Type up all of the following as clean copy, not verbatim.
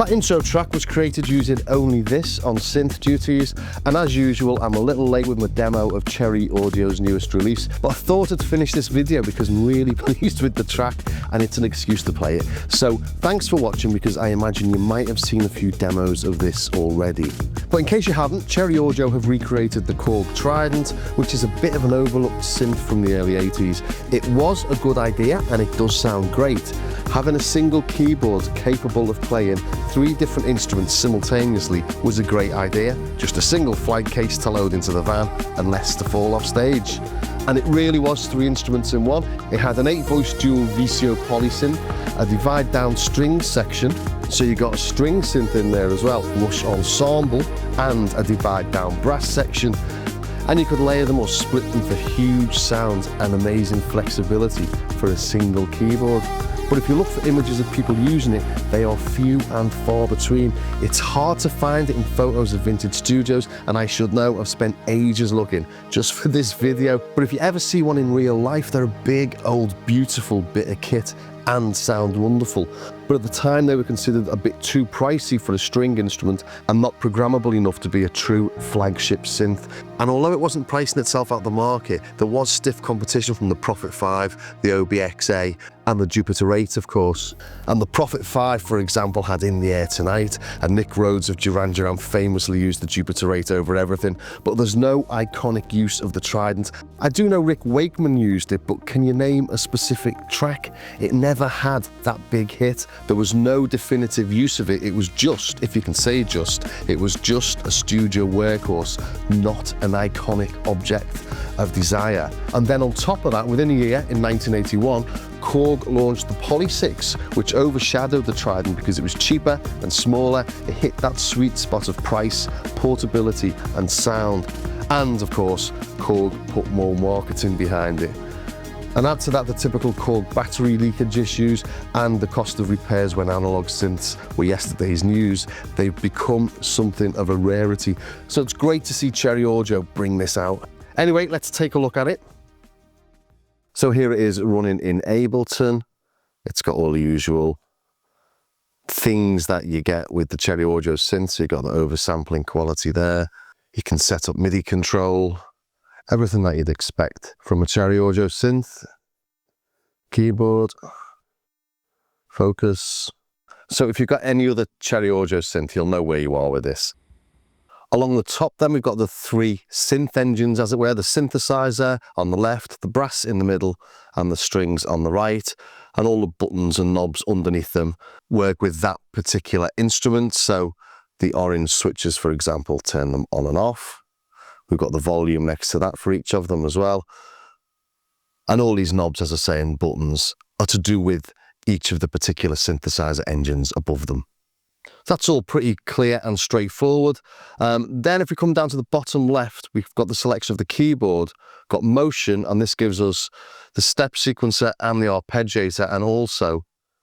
That intro track was created using only this on Synth duties, and as usual I'm a little late with my demo of Cherry Audio's newest release, but I thought I'd finish this video because I'm really pleased with the track and it's an excuse to play it. So thanks for watching, because I imagine you might have seen a few demos of this already. But in case you haven't, Cherry Audio have recreated the Korg Trident, which is a bit of an overlooked synth from the early 80s. It was a good idea and it does sound great. Having a single keyboard capable of playing 3 different instruments simultaneously was a great idea. Just a single flight case to load into the van and less to fall off stage. And it really was 3 instruments in one. It had an 8-voice dual VCO polysynth, a divide down strings section, so you got a string synth in there as well, lush ensemble, and a divide down brass section. And you could layer them or split them for huge sound and amazing flexibility for a single keyboard. But if you look for images of people using it, they are few and far between. It's hard to find it in photos of vintage studios, and I should know, I've spent ages looking just for this video. But if you ever see one in real life, they're a big, old, beautiful bit of kit and sound wonderful. But at the time they were considered a bit too pricey for a string instrument and not programmable enough to be a true flagship synth. And although it wasn't pricing itself out the market, there was stiff competition from the Prophet 5, the OBXA, and the Jupiter 8, of course. And the Prophet 5, for example, had In the Air Tonight, and Nick Rhodes of Duran Duran famously used the Jupiter 8 over everything, but there's no iconic use of the Trident. I do know Rick Wakeman used it, but can you name a specific track? It never had that big hit. There was no definitive use of it. It was just, if you can say just, it was just a studio workhorse, not an iconic object of desire. And then on top of that, within a year, in 1981, Korg launched the Polysynth, which overshadowed the Trident because it was cheaper and smaller. It hit that sweet spot of price, portability and sound. And of course, Korg put more marketing behind it. And add to that the typical Korg battery leakage issues and the cost of repairs when analog synths were yesterday's news. They've become something of a rarity. So it's great to see Cherry Audio bring this out. Anyway, let's take a look at it. So here it is running in Ableton. It's got all the usual things that you get with the Cherry Audio synth. So you've got the oversampling quality there. You can set up MIDI control. Everything that you'd expect from a Cherry Audio synth. Keyboard, focus. So if you've got any other Cherry Audio synth, you'll know where you are with this. Along the top then we've got the 3 synth engines, as it were, the synthesizer on the left, the brass in the middle, and the strings on the right. And all the buttons and knobs underneath them work with that particular instrument. So the orange switches, for example, turn them on and off. We've got the volume next to that for each of them as well. And all these knobs, as I say, and buttons are to do with each of the particular synthesizer engines above them. That's all pretty clear and straightforward. Then if we come down to the bottom left, we've got the selection of the keyboard, got motion, and this gives us the step sequencer and the arpeggiator, and also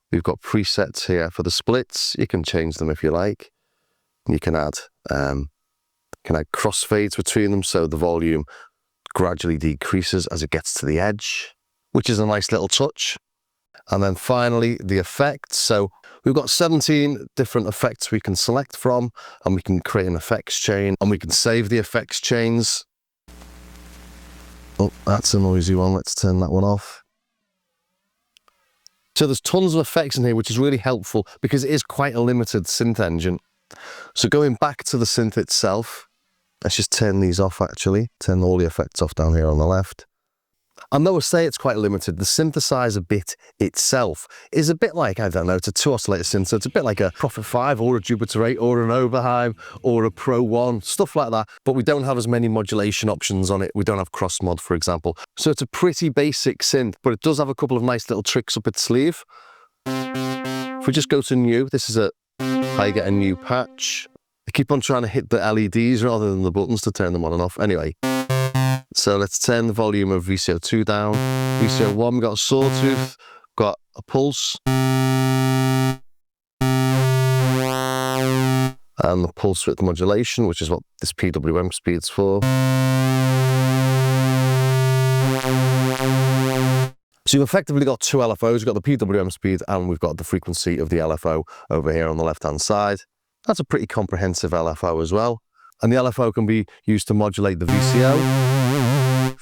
we've got presets here for the splits. You can change them if you like. You can add crossfades between them, so the volume gradually decreases as it gets to the edge, which is a nice little touch. And then finally, the effects. So we've got 17 different effects we can select from, and we can create an effects chain, and we can save the effects chains. Oh, that's a noisy one. Let's turn that one off. So there's tons of effects in here, which is really helpful because it is quite a limited synth engine. So going back to the synth itself, let's just turn these off actually. Turn all the effects off down here on the left. And though I say it's quite limited, the synthesizer bit itself is a bit like, I don't know, it's a 2-oscillator synth, so it's a bit like a Prophet 5 or a Jupiter 8 or an Oberheim or a Pro 1, stuff like that. But we don't have as many modulation options on it. We don't have cross mod, for example. So it's a pretty basic synth, but it does have a couple of nice little tricks up its sleeve. If we just go to new, this is how you get a new patch. I keep on trying to hit the LEDs rather than the buttons to turn them on and off. Anyway, so let's turn the volume of VCO2 down. VCO1, we've got a sawtooth, got a pulse. And the pulse width modulation, which is what this PWM speed's for. So you've effectively got two LFOs. We've got the PWM speed and we've got the frequency of the LFO over here on the left-hand side. That's a pretty comprehensive LFO as well. And the LFO can be used to modulate the VCO,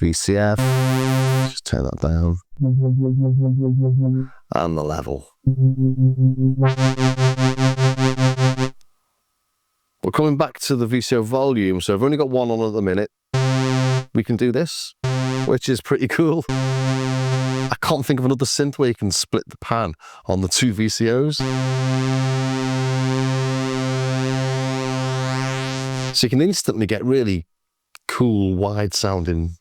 VCF, just turn that down, and the level. We're coming back to the VCO volume, so I've only got one on at the minute. We can do this, which is pretty cool. I can't think of another synth where you can split the pan on the two VCOs. So you can instantly get really cool, wide-sounding,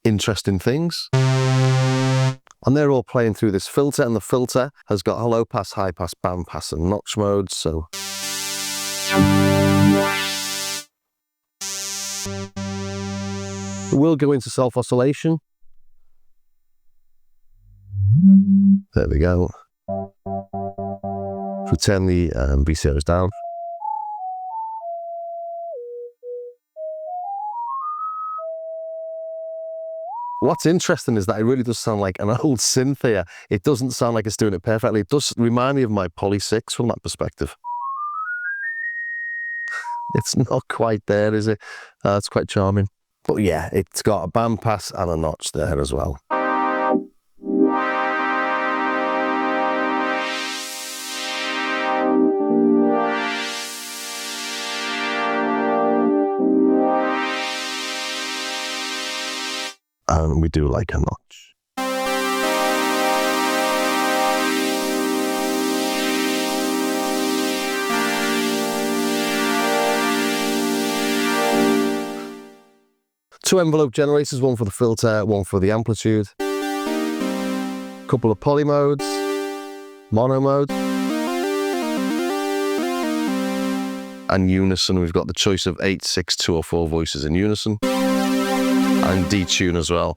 interesting things. And they're all playing through this filter, and the filter has got a low pass, high pass, band pass, and notch modes, so... It will go into self-oscillation. There we go. If we turn the VCOs down. What's interesting is that it really does sound like an old synth here. It doesn't sound like it's doing it perfectly. It does remind me of my Polysynth from that perspective. It's not quite there, is it? It's quite charming. But yeah, it's got a band pass and a notch there as well. And we do like a notch. Two envelope generators, one for the filter, one for the amplitude. Couple of poly modes, mono mode. And unison, we've got the choice of 8, 6, 2 or 4 voices in unison. And detune as well.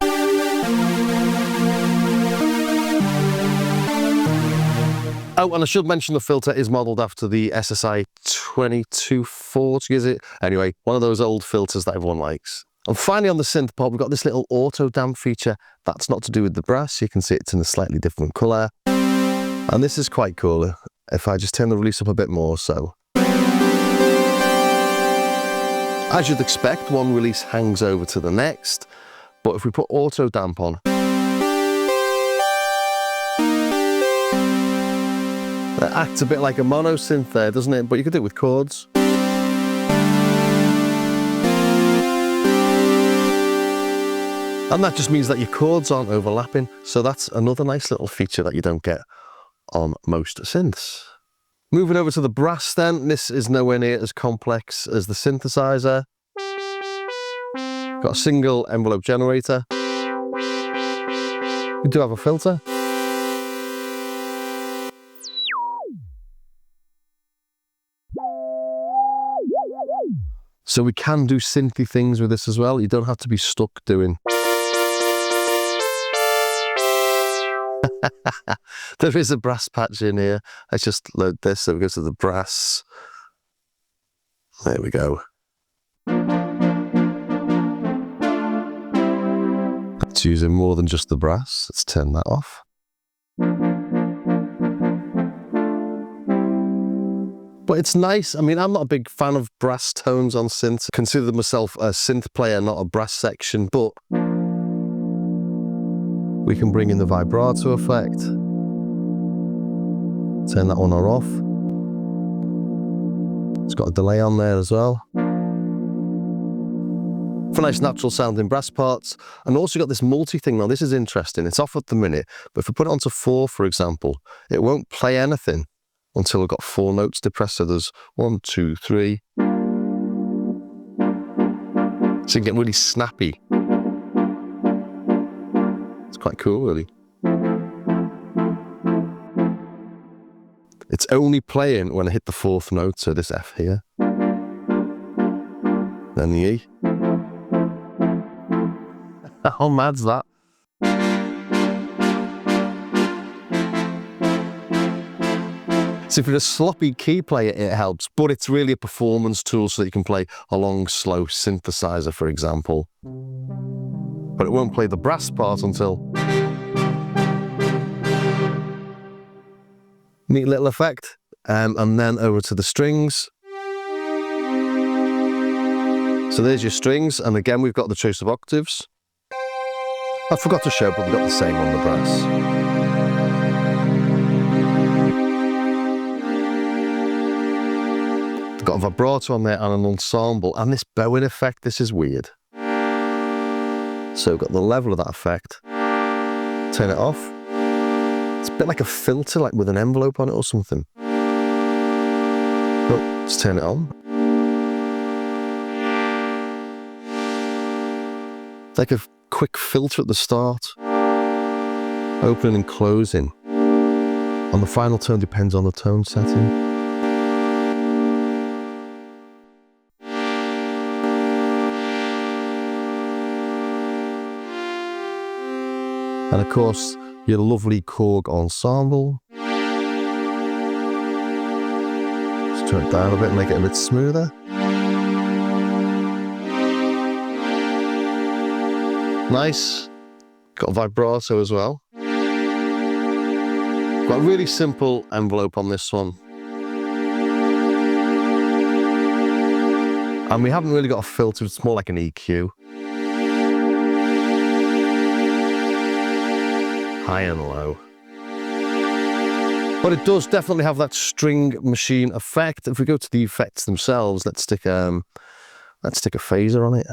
Oh, and I should mention the filter is modelled after the SSI 2240, is it? Anyway, one of those old filters that everyone likes. And finally on the synth pod, we've got this little auto damp feature. That's not to do with the brass. You can see it's in a slightly different colour. And this is quite cool. If I just turn the release up a bit more, so. As you'd expect, one release hangs over to the next, but if we put auto damp on, that acts a bit like a mono synth there, doesn't it? But you could do it with chords. And that just means that your chords aren't overlapping, so that's another nice little feature that you don't get on most synths. Moving over to the brass then, this is nowhere near as complex as the synthesizer. Got a single envelope generator. We do have a filter. So we can do synthy things with this as well. You don't have to be stuck doing. There is a brass patch in here. Let's just load this, so we go to the brass. There we go. It's using more than just the brass. Let's turn that off. But it's nice. I mean, I'm not a big fan of brass tones on synths. I consider myself a synth player, not a brass section, but we can bring in the vibrato effect. Turn that on or off. It's got a delay on there as well. For nice natural sounding brass parts. And also got this multi thing. Now this is interesting. It's off at the minute, but if we put it onto 4, for example, it won't play anything until we've got 4 notes depressed. So there's 1, 2, 3. So you can get really snappy. It's quite cool, really. It's only playing when I hit the 4th note, so this F here. Then the E. How mad's that? So if you're a sloppy key player, it helps, but it's really a performance tool so that you can play a long, slow synthesizer, for example. But it won't play the brass part until... Neat little effect. And then over to the strings. So there's your strings, and again we've got the choice of octaves. I forgot to show, but we've got the same on the brass. We've got a vibrato on there and an ensemble, and this bowing effect, this is weird. So we've got the level of that effect. Turn it off. It's a bit like a filter, like with an envelope on it or something. Oh, let's turn it on. It's like a quick filter at the start. Opening and closing. And the final tone depends on the tone setting. And of course, your lovely Korg ensemble. Let's turn it down a bit and make it a bit smoother. Nice. Got a vibrato as well. Got a really simple envelope on this one. And we haven't really got a filter, it's more like an EQ. High and low. But it does definitely have that string machine effect. If we go to the effects themselves, let's stick a phaser on it.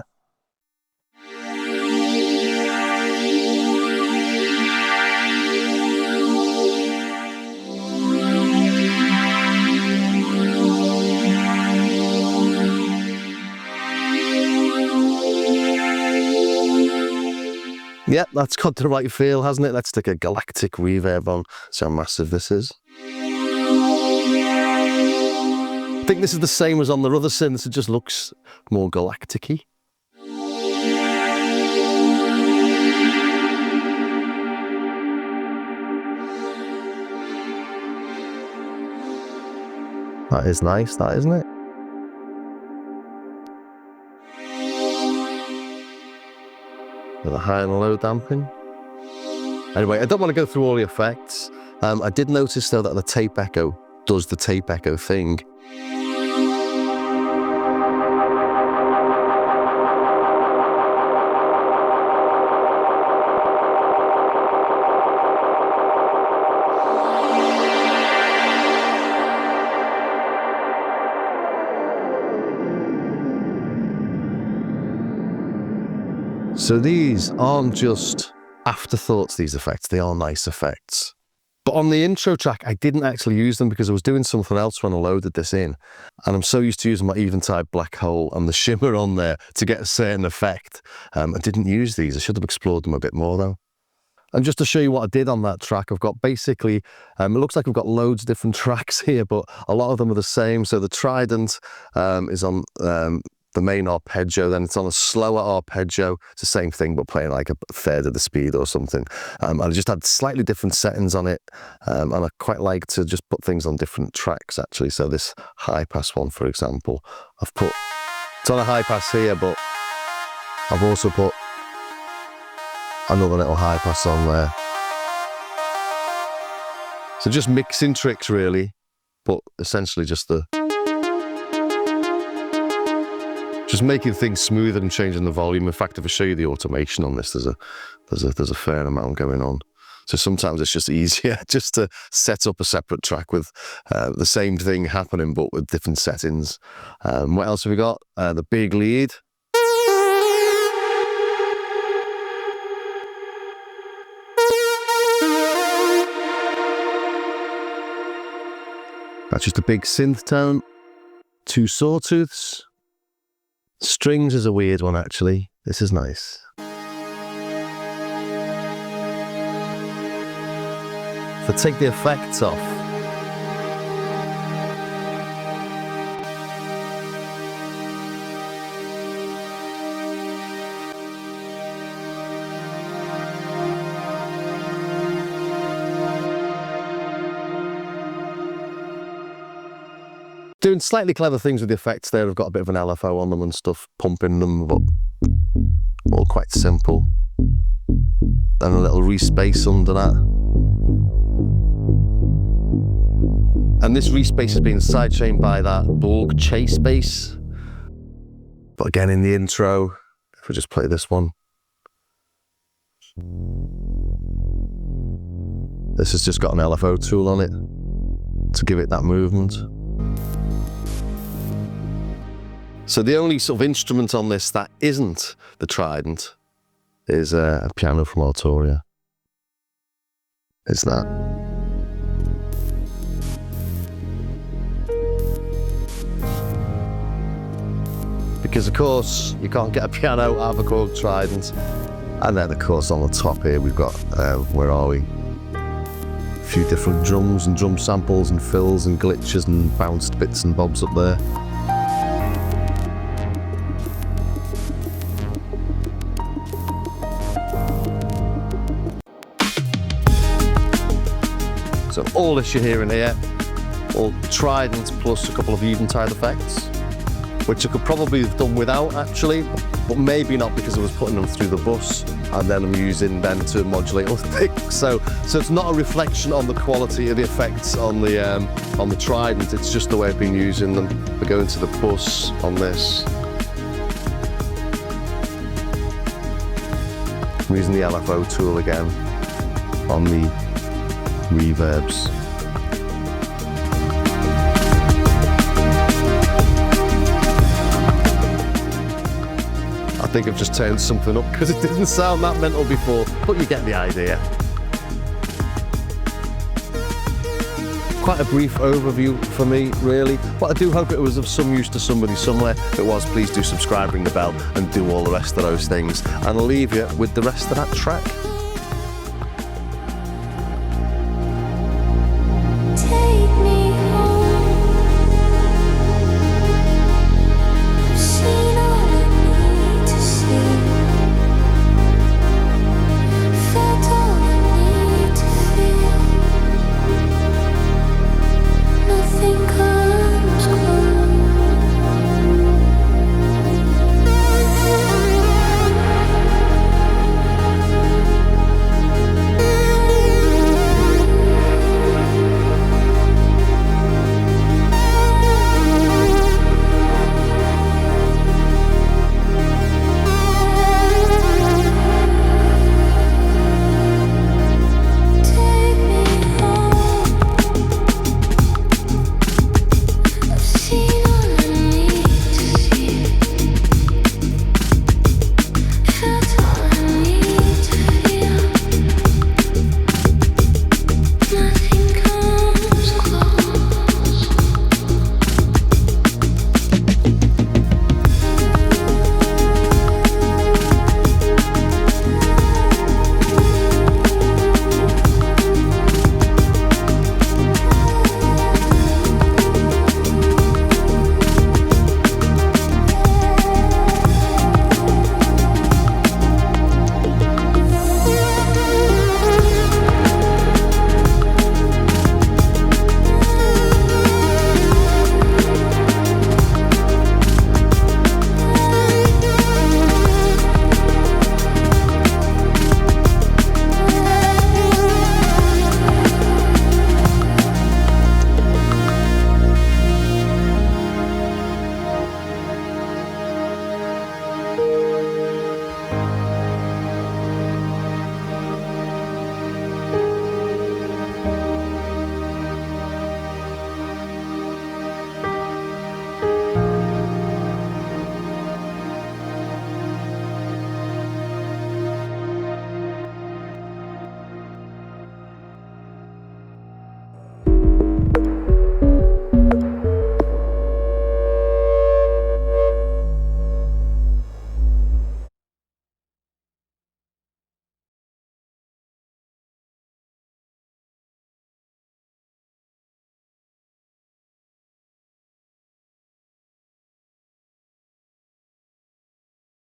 Yep, that's got the right feel, hasn't it? Let's stick a galactic reverb on. See how massive this is. I think this is the same as on the other synths, it just looks more galactic-y. That is nice, that, isn't it? With a high and a low damping. Anyway, I don't want to go through all the effects. I did notice though that the tape echo does the tape echo thing. So these aren't just afterthoughts, these effects, they are nice effects. But on the intro track, I didn't actually use them because I was doing something else when I loaded this in. And I'm so used to using my Eventide black hole and the shimmer on there to get a certain effect. I didn't use these, I should have explored them a bit more though. And just to show you what I did on that track, I've got basically, it looks like we've got loads of different tracks here, but a lot of them are the same. So the Trident is on the main arpeggio, then it's on a slower arpeggio. It's the same thing, but playing like a third of the speed or something. I just had slightly different settings on it, and I quite like to just put things on different tracks actually. So this high pass one, for example, it's on a high pass here, but I've also put another little high pass on there. So just mixing tricks really, but essentially just making things smoother and changing the volume. In fact, if I show you the automation on this, there's a fair amount going on. So sometimes it's just easier just to set up a separate track with the same thing happening, but with different settings. What else have we got? The big lead. That's just a big synth tone. 2 sawtooths. Strings is a weird one actually. This is nice. If I take the effects off, doing slightly clever things with the effects there. I've got a bit of an LFO on them and stuff, pumping them, but all quite simple. Then a little respace under that. And this respace has been sidechained by that Korg chase bass. But again, in the intro, if we just play this one, this has just got an LFO tool on it to give it that movement. So the only sort of instrument on this that isn't the Trident is a piano from Arturia. It's that. Because of course, you can't get a piano out of a Korg Trident. And then of course on the top here we've got, where are we? A few different drums and drum samples and fills and glitches and bounced bits and bobs up there. So all this you're hearing here, all Trident plus a couple of Eventide effects, which I could probably have done without actually, but maybe not because I was putting them through the bus and then I'm using them to modulate other things. So it's not a reflection on the quality of the effects on the Trident, it's just the way I've been using them. We're going to the bus on this. I'm using the LFO tool again on the reverbs. I think I've just turned something up because it didn't sound that mental before, but you get the idea. Quite a brief overview for me, really, but I do hope it was of some use to somebody somewhere. If it was, please do subscribe, ring the bell, and do all the rest of those things. And I'll leave you with the rest of that track.